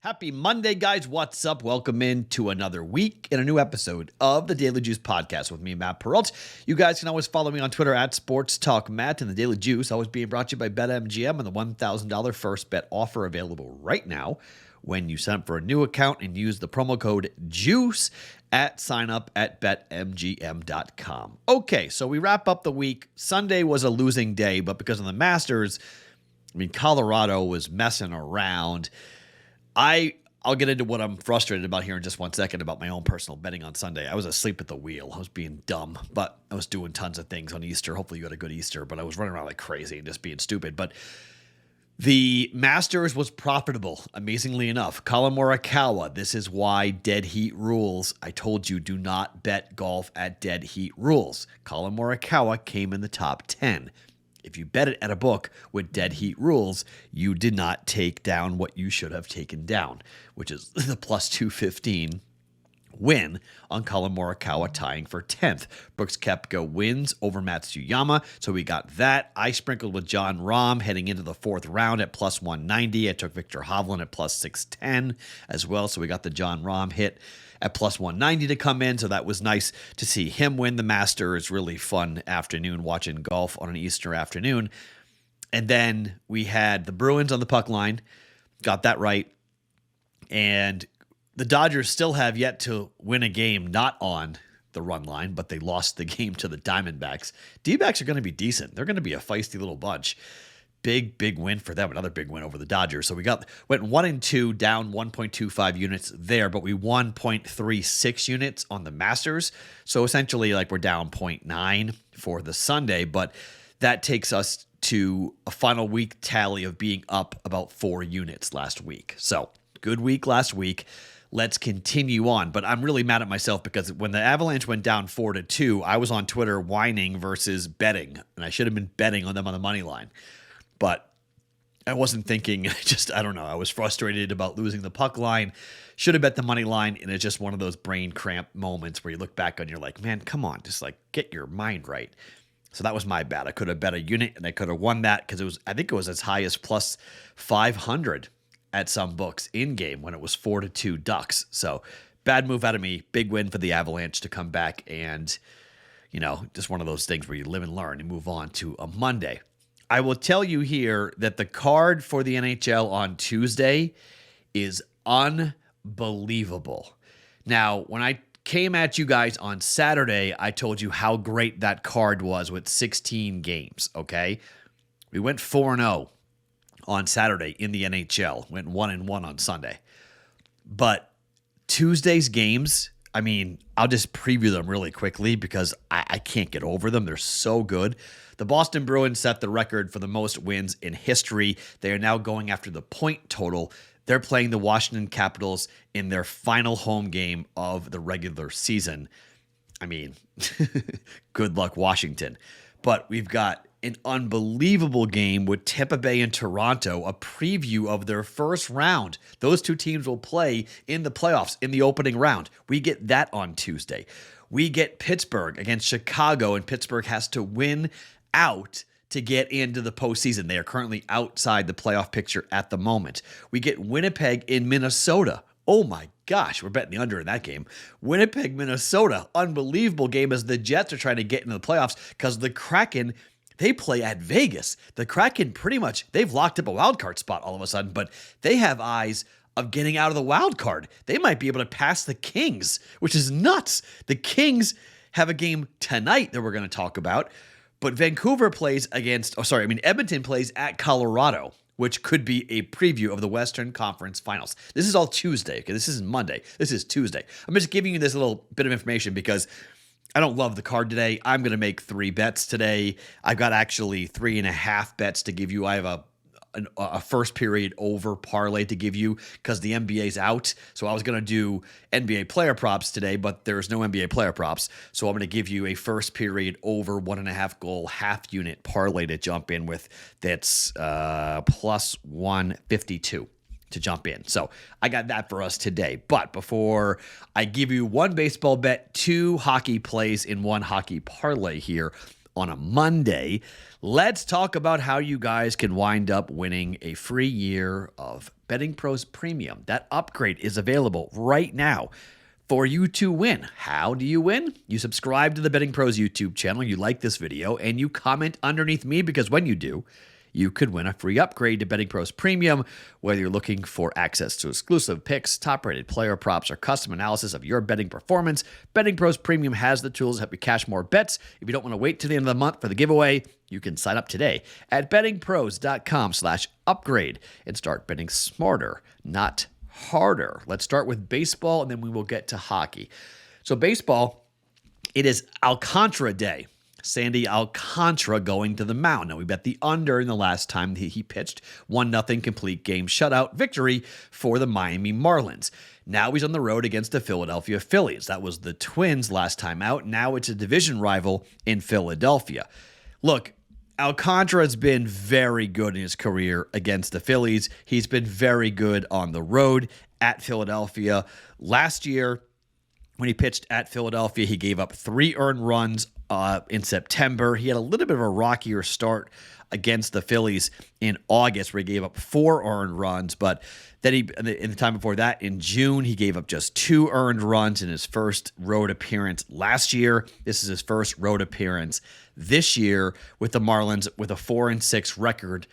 Happy Monday, guys. What's up? Welcome in to another week and a new episode of the Daily Juice podcast with me, Matt Perrault. You guys can always follow me on Twitter at SportsTalkMatt, and the Daily Juice always being brought to you by BetMGM and the $1,000 first bet offer available right now when you sign up for a new account and use the promo code JUICE at sign up at BetMGM.com. Okay, so we wrap up the week. Sunday was a losing day, but because of the Masters, Colorado was messing around. I'll get into what I'm frustrated about here in just 1 second about my own personal betting on Sunday. I was asleep at the wheel. I was being dumb, but I was doing tons of things on Easter. Hopefully you had a good Easter, but I was running around like crazy and just being stupid. But the Masters was profitable, amazingly enough. Colin Morikawa, this is why Dead Heat rules. I told you, do not bet golf at Dead Heat rules. Colin Morikawa came in the top 10. If you bet it at a book with Dead Heat rules, you did not take down what you should have taken down, which is the plus 215 win on Colin Morikawa tying for 10th. Brooks Koepka wins over Matsuyama, so we got that. I sprinkled with Jon Rahm heading into the fourth round at plus 190. I took Victor Hovland at plus 610 as well, so we got the Jon Rahm hit at plus 190 to come in, so that was nice to see him win the Masters. Really fun afternoon watching golf on an Easter afternoon. And then we had the Bruins on the puck line, got that right, and the Dodgers still have yet to win a game not on the run line, but they lost the game to the Diamondbacks. D-backs are going to be decent. They're going to be a feisty little bunch. Big win for them. Another big win over the Dodgers. So we went 1-2, down 1.25 units there, but we won 0.36 units on the Masters. So essentially, like, we're down 0.9 for the Sunday, but that takes us to a final week tally of being up about 4 units last week. So good week last week. Let's continue on. But I'm really mad at myself because when the Avalanche went down 4-2, I was on Twitter whining versus betting, and I should have been betting on them on the money line. But I wasn't thinking, I don't know. I was frustrated about losing the puck line. Should have bet the money line, and it's just one of those brain cramp moments where you look back and you're like, man, come on, just like get your mind right. So that was my bad. I could have bet a unit, and I could have won that because I think it was as high as plus 500 at some books in game when it was 4-2 Ducks. So bad move out of me. Big win for the Avalanche to come back, and just one of those things where you live and learn and move on to a Monday. I will tell you here that the card for the NHL on Tuesday is unbelievable. Now, when I came at you guys on Saturday, I told you how great that card was with 16 games, okay? We went 4-0 on Saturday in the NHL, went 1-1 on Sunday. But Tuesday's games, I'll just preview them really quickly because I can't get over them. They're so good. The Boston Bruins set the record for the most wins in history. They are now going after the point total. They're playing the Washington Capitals in their final home game of the regular season. Good luck, Washington. But we've got an unbelievable game with Tampa Bay and Toronto, a preview of their first round. Those two teams will play in the playoffs in the opening round. We get that on Tuesday. We get Pittsburgh against Chicago, and Pittsburgh has to win out to get into the postseason. They are currently outside the playoff picture at the moment. We get Winnipeg in Minnesota. Oh my gosh, we're betting the under in that game. Winnipeg, Minnesota, unbelievable game as the Jets are trying to get into the playoffs because the Kraken, they play at Vegas. The Kraken pretty much, they've locked up a wild card spot all of a sudden, but they have eyes of getting out of the wild card. They might be able to pass the Kings, which is nuts. The Kings have a game tonight that we're going to talk about, but Edmonton plays at Colorado, which could be a preview of the Western Conference Finals. This is all Tuesday. Okay, this isn't Monday. This is Tuesday. I'm just giving you this little bit of information because I don't love the card today. I'm going to make 3 bets today. I've got actually 3.5 bets to give you. I have a first period over parlay to give you because the NBA's out. So I was going to do NBA player props today, but there's no NBA player props. So I'm going to give you a first period over 1.5 goal half unit parlay to jump in with. That's plus 152 to jump in. So I got that for us today. But before I give you 1 baseball bet, 2 hockey plays in 1 hockey parlay here, on a Monday. Let's talk about how you guys can wind up winning a free year of BettingPros Premium. That upgrade is available right now for you to win. How do you win? You subscribe to the BettingPros YouTube channel, you like this video, and you comment underneath me, because when you do, you could win a free upgrade to BettingPros Premium, whether you're looking for access to exclusive picks, top-rated player props, or custom analysis of your betting performance. BettingPros Premium has the tools to help you cash more bets. If you don't want to wait to the end of the month for the giveaway, you can sign up today at bettingpros.com/upgrade and start betting smarter, not harder. Let's start with baseball, and then we will get to hockey. So baseball, it is Alcantara Day. Sandy Alcantara going to the mound. Now, we bet the under in the last time he pitched. 1-0 complete game shutout victory for the Miami Marlins. Now he's on the road against the Philadelphia Phillies. That was the Twins last time out. Now it's a division rival in Philadelphia. Look, Alcantara has been very good in his career against the Phillies. He's been very good on the road at Philadelphia. Last year, when he pitched at Philadelphia, he gave up 3 earned runs in September. He had a little bit of a rockier start against the Phillies in August, where he gave up 4 earned runs. But then in the time before that, in June, he gave up just 2 earned runs in his first road appearance last year. This is his first road appearance this year with the Marlins, with a 4-6 record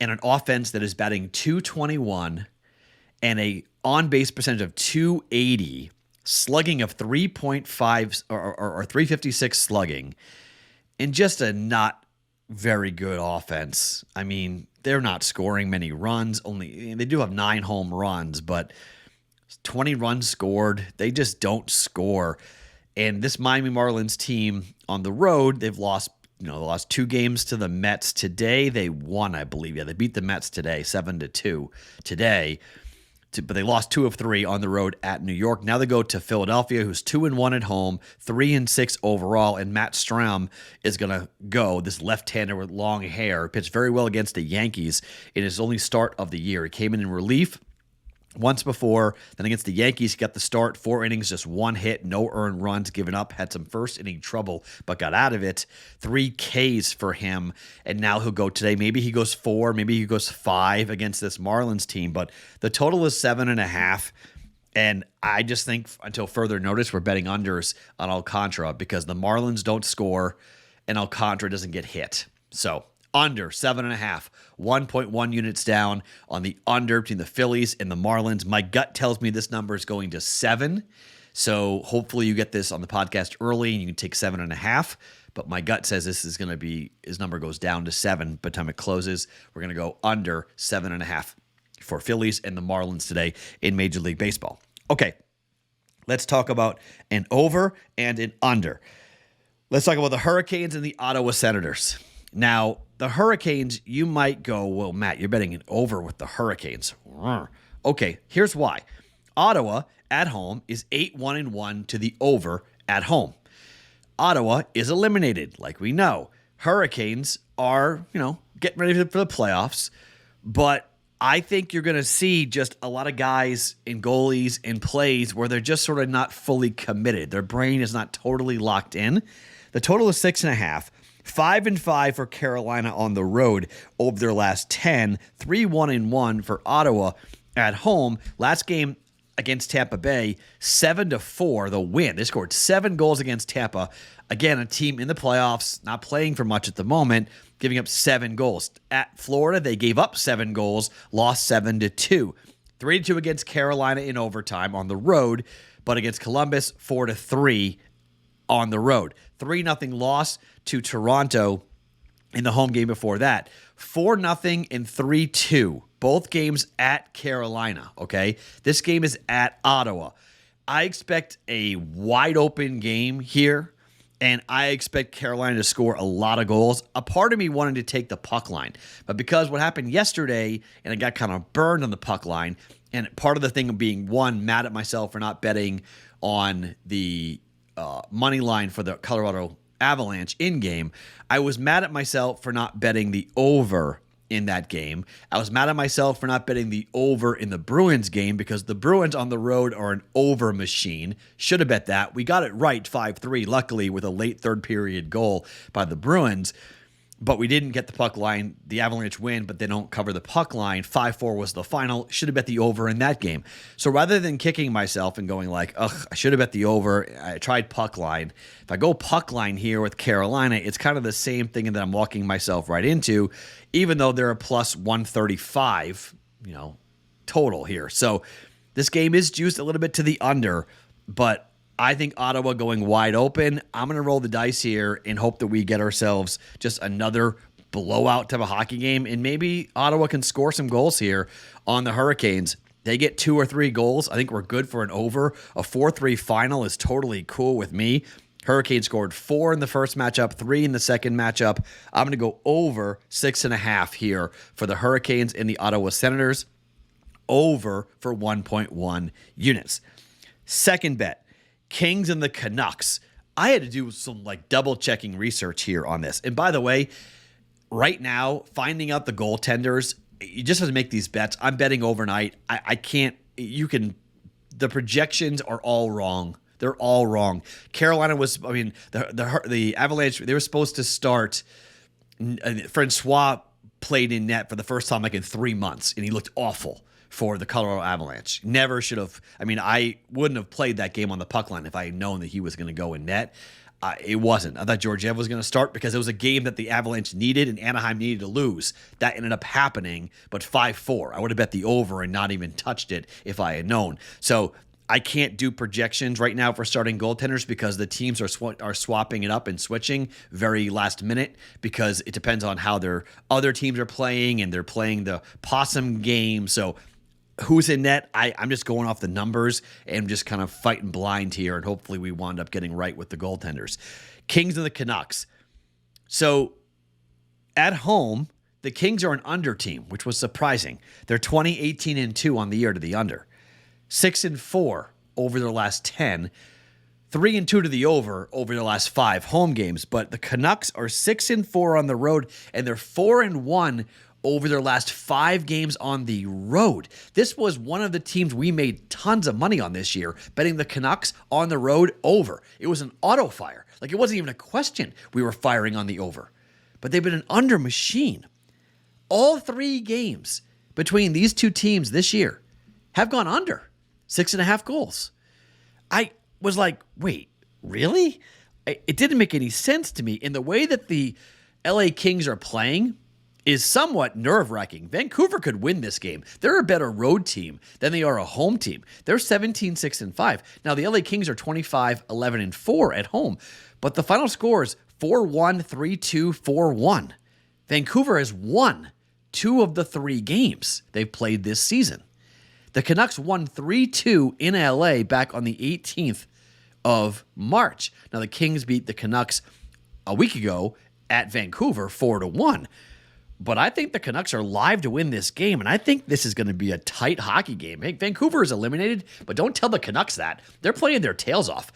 and an offense that is batting .221 and a on-base percentage of .280. Slugging of 3.5 or 356 slugging, and just a not very good offense. I mean, they're not scoring many runs. They do have 9 home runs, but 20 runs scored. They just don't score. And this Miami Marlins team on the road, they've lost 2 games to the Mets today. They won, I believe. Yeah, they beat the Mets today, 7-2 today. But they lost 2 of 3 on the road at New York. Now they go to Philadelphia, who's 2-1 at home, 3-6 overall, and Matt Strahm is going to go, this left-hander with long hair, pitched very well against the Yankees in his only start of the year. He came in relief once before. Then against the Yankees, he got the start, 4 innings, just 1 hit, no earned runs given up, had some first inning trouble, but got out of it. 3 Ks for him, and now he'll go today. Maybe he goes 4, maybe he goes 5 against this Marlins team, but the total is 7.5. And I just think until further notice, we're betting unders on Alcantara because the Marlins don't score and Alcantara doesn't get hit. So under 7.5, 1.1 units down on the under between the Phillies and the Marlins. My gut tells me this number is going to 7. So hopefully you get this on the podcast early and you can take 7.5. But my gut says this is going to be, his number goes down to 7 by the time it closes. We're going to go under 7.5 for Phillies and the Marlins today in Major League Baseball. Okay, let's talk about an over and an under. Let's talk about the Hurricanes and the Ottawa Senators. Now, the Hurricanes, you might go, well, Matt, you're betting an over with the Hurricanes. Okay, here's why. Ottawa at home is 8-1-1 to the over at home. Ottawa is eliminated, like we know. Hurricanes are, getting ready for the playoffs, but I think you're going to see just a lot of guys and goalies in plays where they're just sort of not fully committed. Their brain is not totally locked in. The total is 6.5. 5-5 for Carolina on the road over their last 10. 3-1-1 for Ottawa at home. Last game against Tampa Bay, 7-4, the win. They scored 7 goals against Tampa. Again, a team in the playoffs, not playing for much at the moment, giving up 7 goals. At Florida, they gave up 7 goals, lost 7-2. 3-2 against Carolina in overtime on the road, but against Columbus, 4-3 on the road. 3-0 loss to Toronto in the home game before that. 4-0 and 3-2. Both games at Carolina, okay? This game is at Ottawa. I expect a wide open game here, and I expect Carolina to score a lot of goals. A part of me wanted to take the puck line, but because what happened yesterday, and I got kind of burned on the puck line, and part of the thing of being, one, mad at myself for not betting on the money line for the Colorado Avalanche in-game, I was mad at myself for not betting the over in that game. I was mad at myself for not betting the over in the Bruins game because the Bruins on the road are an over machine. Should have bet that. We got it right 5-3, luckily, with a late third period goal by the Bruins. But we didn't get the puck line. The Avalanche win, but they don't cover the puck line. 5-4 was the final. Should have bet the over in that game. So rather than kicking myself and going like, ugh, I should have bet the over, I tried puck line. If I go puck line here with Carolina, it's kind of the same thing that I'm walking myself right into, even though they're a plus 135, total here. So this game is juiced a little bit to the under, but I think Ottawa going wide open. I'm going to roll the dice here and hope that we get ourselves just another blowout type of hockey game. And maybe Ottawa can score some goals here on the Hurricanes. They get 2 or 3 goals. I think we're good for an over. A 4-3 final is totally cool with me. Hurricanes scored 4 in the first matchup, 3 in the second matchup. I'm going to go over 6.5 here for the Hurricanes and the Ottawa Senators. Over for 1.1 units. Second bet. Kings and the Canucks. I had to do some double checking research here on this. And by the way, right now, finding out the goaltenders, you just have to make these bets. I'm betting overnight. I can't, the projections are all wrong. They're all wrong. Carolina was, the Avalanche, they were supposed to start, Francois played in net for the first time in 3 months, and he looked awful for the Colorado Avalanche. Never should have. I wouldn't have played that game on the puck line if I had known that he was going to go in net. It wasn't. I thought Georgiev was going to start because it was a game that the Avalanche needed and Anaheim needed to lose. That ended up happening, but 5-4. I would have bet the over and not even touched it if I had known. So I can't do projections right now for starting goaltenders because the teams are swapping it up and switching very last minute because it depends on how their other teams are playing and they're playing the possum game. So who's in net? I'm just going off the numbers and just kind of fighting blind here, and hopefully we wind up getting right with the goaltenders. Kings and the Canucks. So at home, the Kings are an under team, which was surprising. They're 20-18-2 on the year to the under. 6-4 over their last 10. 3-2 to the over their last 5 home games. But the Canucks are 6-4 on the road, and they're 4-1 over their last 5 games on the road. This was one of the teams we made tons of money on this year, betting the Canucks on the road over. It was an auto fire. It wasn't even a question we were firing on the over. But they've been an under machine. All 3 games between these 2 teams this year have gone under 6.5 goals. I was like, wait, really? It didn't make any sense to me. In the way that the LA Kings are playing is somewhat nerve-wracking. Vancouver could win this game. They're a better road team than they are a home team. They're 17-6-5. Now, the LA Kings are 25-11-4 at home, but the final score is 4-1, 3-2, 4-1. Vancouver has won 2 of the 3 games they've played this season. The Canucks won 3-2 in LA back on the 18th of March. Now, the Kings beat the Canucks a week ago at Vancouver 4-1. But I think the Canucks are live to win this game, and I think this is going to be a tight hockey game. Hey, Vancouver is eliminated, but don't tell the Canucks that. They're playing their tails off.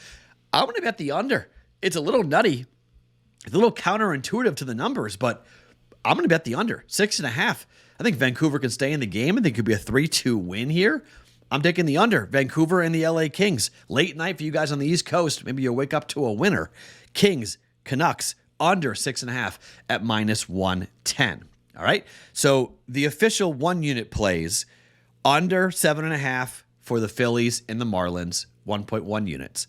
I'm going to bet the under. It's a little nutty. It's a little counterintuitive to the numbers, but I'm going to bet the under. 6.5. I think Vancouver can stay in the game. I think it could be a 3-2 win here. I'm taking the under. Vancouver and the LA Kings. Late night for you guys on the East Coast. Maybe you'll wake up to a winner. Kings, Canucks, under 6.5 at -110. All right. So the official 1 unit plays under 7.5 for the Phillies and the Marlins, 1.1 units.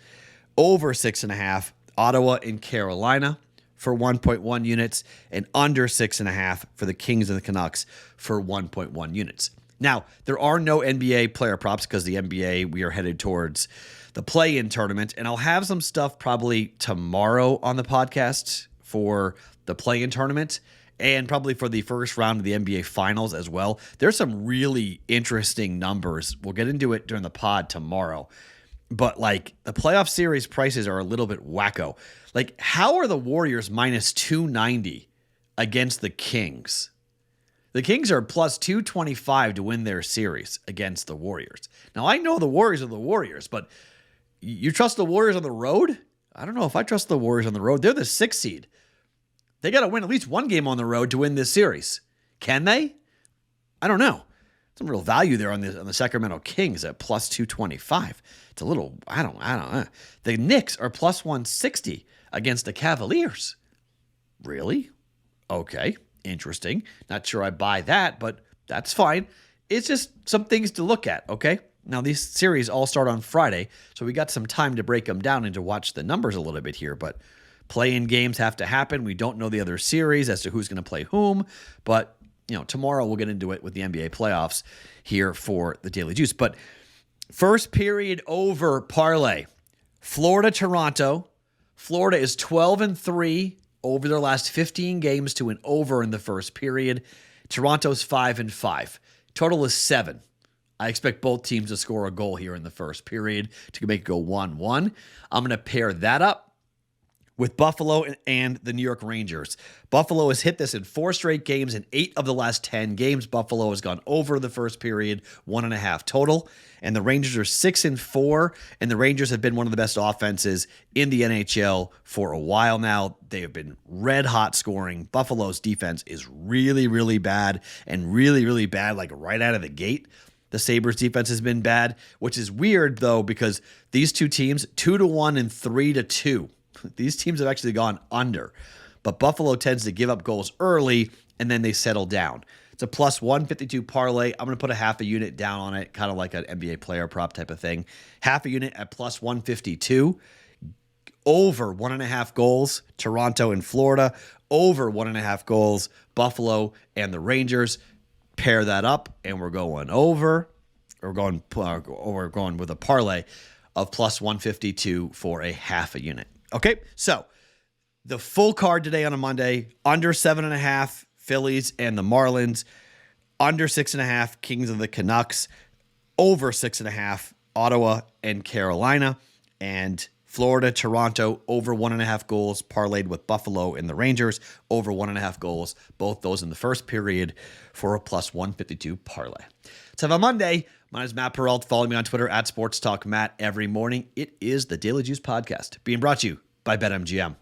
Over 6.5, Ottawa and Carolina for 1.1 units, and under 6.5 for the Kings and the Canucks for 1.1 units. Now, there are no NBA player props because the NBA, we are headed towards the play-in tournament, and I'll have some stuff probably tomorrow on the podcast for the play-in tournament and probably for the first round of the NBA Finals as well. There's some really interesting numbers. We'll get into it during the pod tomorrow. But the playoff series prices are a little bit wacko. How are the Warriors -290 against the Kings? The Kings are +225 to win their series against the Warriors. Now, I know the Warriors are the Warriors, but you trust the Warriors on the road? I don't know if I trust the Warriors on the road. They're the 6th seed. They got to win at least 1 game on the road to win this series. Can they? I don't know. Some real value there on the Sacramento Kings at plus 225. It's a little, I don't know. The Knicks are plus 160 against the Cavaliers. Really? Okay, interesting. Not sure I buy that, but that's fine. It's just some things to look at, okay? Now, these series all start on Friday, so we got some time to break them down and to watch the numbers a little bit here, but play-in games have to happen. We don't know the other series as to who's going to play whom, but tomorrow we'll get into it with the NBA playoffs here for the Daily Juice. But first period over parlay. Florida, Toronto. Florida is 12-3 over their last 15 games to an over in the first period. Toronto's 5-5. Total is 7. I expect both teams to score a goal here in the first period to make it go 1-1. I'm going to pair that up with Buffalo and the New York Rangers. Buffalo has hit this in 4 straight games. In 8 of the last 10 games, Buffalo has gone over the first period, 1.5 total. And the Rangers are 6-4, and the Rangers have been one of the best offenses in the NHL for a while now. They have been red hot scoring. Buffalo's defense is really, really bad, and really, really bad, like right out of the gate. The Sabres defense has been bad, which is weird, though, because these two teams, 2-1 and 3-2. These teams have actually gone under, but Buffalo tends to give up goals early and then they settle down. It's a plus 152 parlay. I'm going to put a half a unit down on it, kind of like an NBA player prop type of thing. Half a unit at plus 152. Over 1.5 goals, Toronto and Florida. Over 1.5 goals, Buffalo and the Rangers. Pair that up, and we're going over. We're going with a parlay of plus 152 for a half a unit. Okay, so the full card today on a Monday, under 7.5 Phillies and the Marlins, under 6.5 Kings and the Canucks, over 6.5 Ottawa and Carolina, and Florida, Toronto, over 1.5 goals, parlayed with Buffalo and the Rangers, over 1.5 goals, both those in the first period for a plus 152 parlay. Let's have a Monday. My name is Matt Perrault. Follow me on Twitter at SportsTalkMatt every morning. It is the Daily Juice Podcast, being brought to you by BetMGM.